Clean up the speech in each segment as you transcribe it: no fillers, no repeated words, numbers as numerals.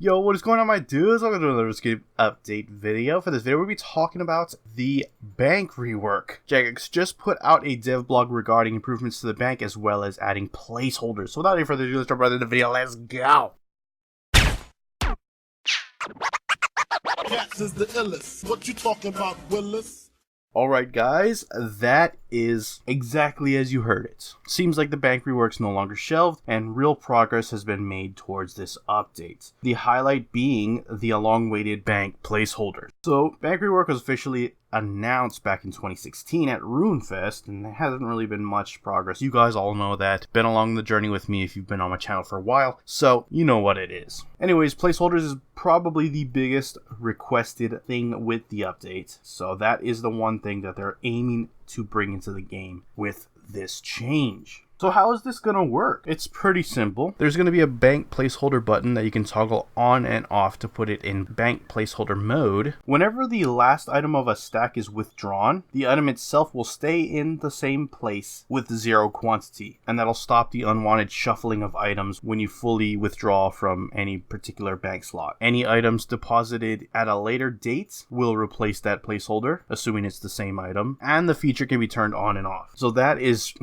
Yo, what is going on, my dudes? Welcome to another escape update video. For this video, we'll be talking about the bank rework. Jagex just put out a dev blog regarding improvements to the bank as well as adding placeholders. So without any further ado, let's jump right into the video. Let's go! Cats is the illest. What you talking about, Willis? Alright guys, that is exactly as you heard it. Seems like the bank rework's no longer shelved and real progress has been made towards this update. The highlight being the long-awaited bank placeholder. So, bank rework was officially announced back in 2016 at RuneFest, and there hasn't really been much progress. You guys all know that. Been along the journey with me if you've been on my channel for a while, so you know what it is. Anyways, placeholders is probably the biggest requested thing with the update, so that is the one thing that they're aiming to bring into the game with this change. So how is this going to work? It's pretty simple. There's going to be a bank placeholder button that you can toggle on and off to put it in bank placeholder mode. Whenever the last item of a stack is withdrawn, the item itself will stay in the same place with 0 quantity, and that'll stop the unwanted shuffling of items when you fully withdraw from any particular bank slot. Any items deposited at a later date will replace that placeholder, assuming it's the same item, and the feature can be turned on and off. So that is,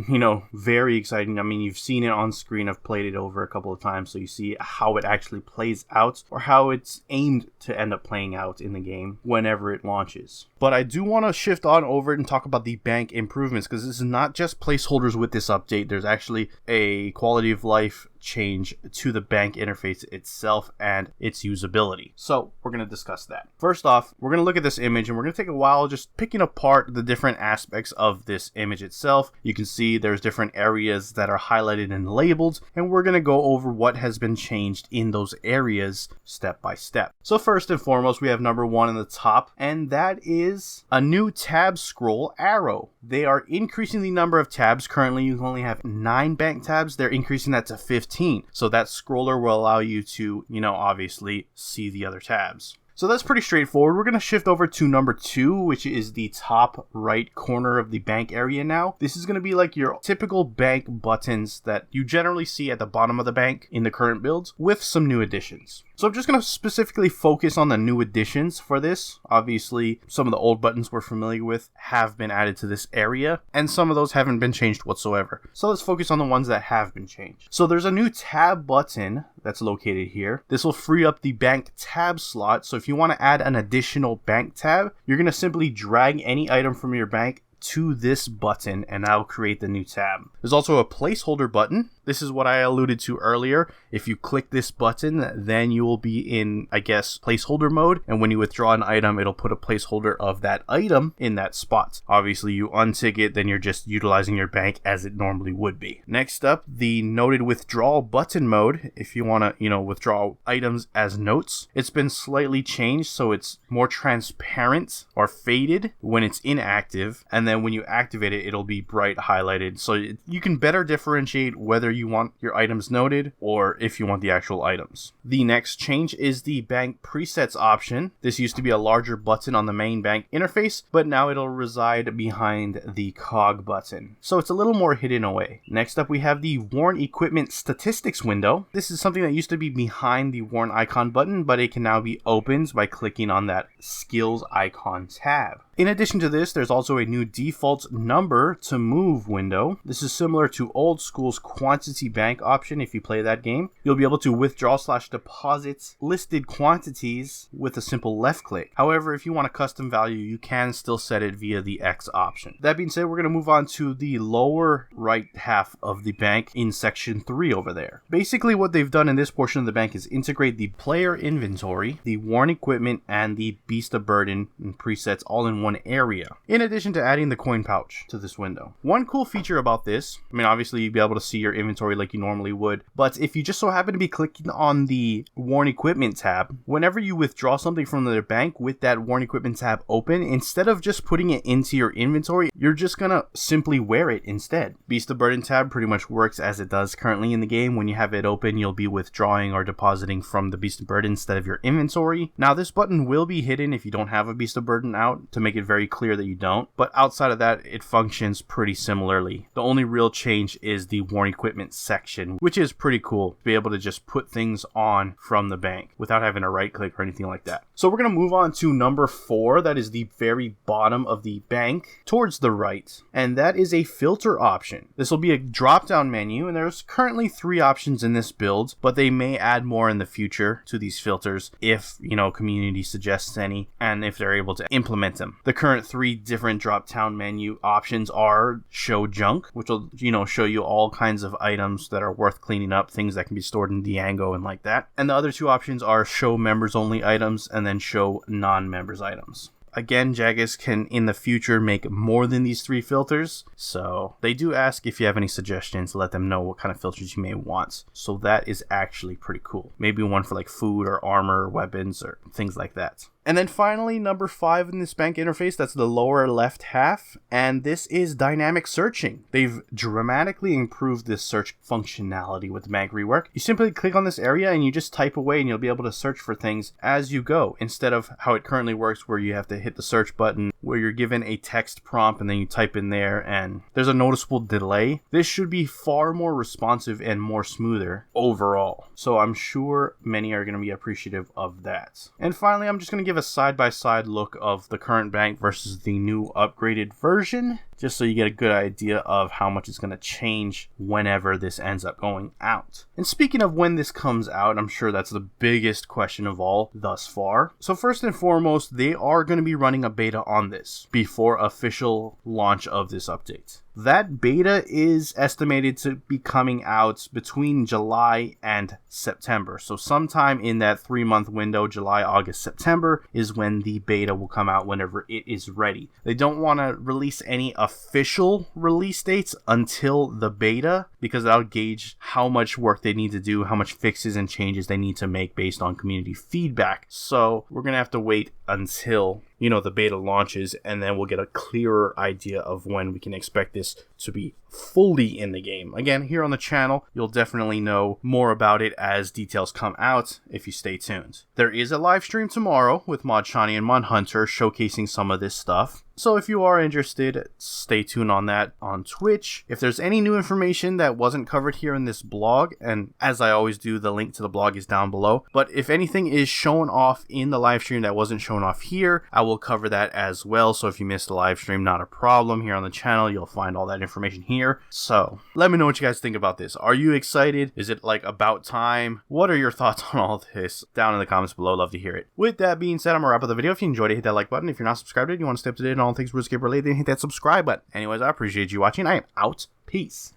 very exciting. I mean, you've seen it on screen. I've played it over a couple of times, so you see how it actually plays out, or how it's aimed to end up playing out in the game whenever it launches. But I do want to shift on over and talk about the bank improvements, because this is not just placeholders with this update. There's actually a quality of life change to the bank interface itself and its usability. So we're going to discuss that. First off, we're going to look at this image and we're going to take a while just picking apart the different aspects of this image itself. You can see there's different areas that are highlighted and labeled, and we're going to go over what has been changed in those areas step by step. So first and foremost, we have number 1 in the top, and that is a new tab scroll arrow. They are increasing the number of tabs. Currently you only have 9 bank tabs. They're increasing that to 15. So that scroller will allow you to, obviously see the other tabs. So that's pretty straightforward. We're going to shift over to number 2, which is the top right corner of the bank area now. This is going to be like your typical bank buttons that you generally see at the bottom of the bank in the current builds, with some new additions. So I'm just going to specifically focus on the new additions for this. Obviously, some of the old buttons we're familiar with have been added to this area, and some of those haven't been changed whatsoever. So let's focus on the ones that have been changed. So there's a new tab button that's located here. This will free up the bank tab slot. So if you want to add an additional bank tab, you're going to simply drag any item from your bank to this button and that'll create the new tab. There's also a placeholder button. This is what I alluded to earlier. If you click this button, then you will be in, placeholder mode, and when you withdraw an item, it'll put a placeholder of that item in that spot. Obviously, you untick it, then you're just utilizing your bank as it normally would be. Next up, the noted withdrawal button mode. If you want to, withdraw items as notes, it's been slightly changed so it's more transparent or faded when it's inactive, and then when you activate it, it'll be bright highlighted, so you can better differentiate whether you want your items noted or if you want the actual items. The next change is the bank presets option. This used to be a larger button on the main bank interface, but now it'll reside behind the cog button, so it's a little more hidden away. Next up, we have the worn equipment statistics window. This is something that used to be behind the worn icon button, but it can now be opened by clicking on that skills icon tab. In addition to this, there's also a new default number to move window. This is similar to old school's quantity bank option. If you play that game, you'll be able to withdraw/deposit listed quantities with a simple left click. However, if you want a custom value, you can still set it via the X option. That being said, we're going to move on to the lower right half of the bank in section 3 over there. Basically, what they've done in this portion of the bank is integrate the player inventory, the worn equipment, and the beast of burden and presets all in one area, in addition to adding the coin pouch to this window. One cool feature about this, obviously you'd be able to see your inventory like you normally would, but if you just so happen to be clicking on the worn equipment tab, whenever you withdraw something from their bank with that worn equipment tab open, instead of just putting it into your inventory, you're just gonna simply wear it instead. Beast of burden tab pretty much works as it does currently in the game. When you have it open, you'll be withdrawing or depositing from the beast of burden instead of your inventory. Now this button will be hidden if you don't have a beast of burden out to make make it very clear that you don't. But outside of that, it functions pretty similarly. The only real change is the worn equipment section, which is pretty cool to be able to just put things on from the bank without having to right click or anything like that. So we're going to move on to number 4. That is the very bottom of the bank towards the right. And that is a filter option. This will be a drop down menu, and there's currently 3 options in this build, but they may add more in the future to these filters if, community suggests any, and if they're able to implement them. The current 3 different drop down menu options are show junk, which will, show you all kinds of items that are worth cleaning up, things that can be stored in Diango and like that. And the other 2 options are show members only items and then show non-members items. Again, Jagex can in the future make more than these 3 filters, so they do ask if you have any suggestions, let them know what kind of filters you may want. So that is actually pretty cool. Maybe one for like food or armor or weapons or things like that. And then finally, number 5 in this bank interface, that's the lower left half, and this is dynamic searching. They've dramatically improved this search functionality with Bank Rework. You simply click on this area and you just type away and you'll be able to search for things as you go, instead of how it currently works where you have to hit the search button where you're given a text prompt and then you type in there and there's a noticeable delay. This should be far more responsive and more smoother overall. So I'm sure many are going to be appreciative of that. And finally, I'm just going to give a side-by-side look of the current bank versus the new upgraded version, just so you get a good idea of how much it's going to change whenever this ends up going out. And speaking of when this comes out, I'm sure that's the biggest question of all thus far. So first and foremost, they are going to be running a beta on this before official launch of this update. That beta is estimated to be coming out between July and September. So sometime in that 3-month window, July, August, September, is when the beta will come out whenever it is ready. They don't want to release any official release dates until the beta, because that'll gauge how much work they need to do, how much fixes and changes they need to make based on community feedback. So we're going to have to wait until the beta launches, and then we'll get a clearer idea of when we can expect this to be fully in the game. Again, here on the channel, you'll definitely know more about it as details come out if you stay tuned. There is a live stream tomorrow with Mod Shani and Mod Hunter showcasing some of this stuff. So if you are interested, stay tuned on that on Twitch. If there's any new information that wasn't covered here in this blog, and as I always do, the link to the blog is down below. But if anything is shown off in the live stream that wasn't shown off here, I will cover that as well. So if you missed the live stream, not a problem. Here on the channel, you'll find all that information here. So let me know what you guys think about this. Are you excited? Is it like about time? What are your thoughts on all this? Down in the comments below. Love to hear it. With that being said, I'm gonna wrap up the video. If you enjoyed it, hit that like button. If you're not subscribed, and you want to stay up to date on all things RuneScape related, then hit that subscribe button. Anyways, I appreciate you watching. I am out. Peace.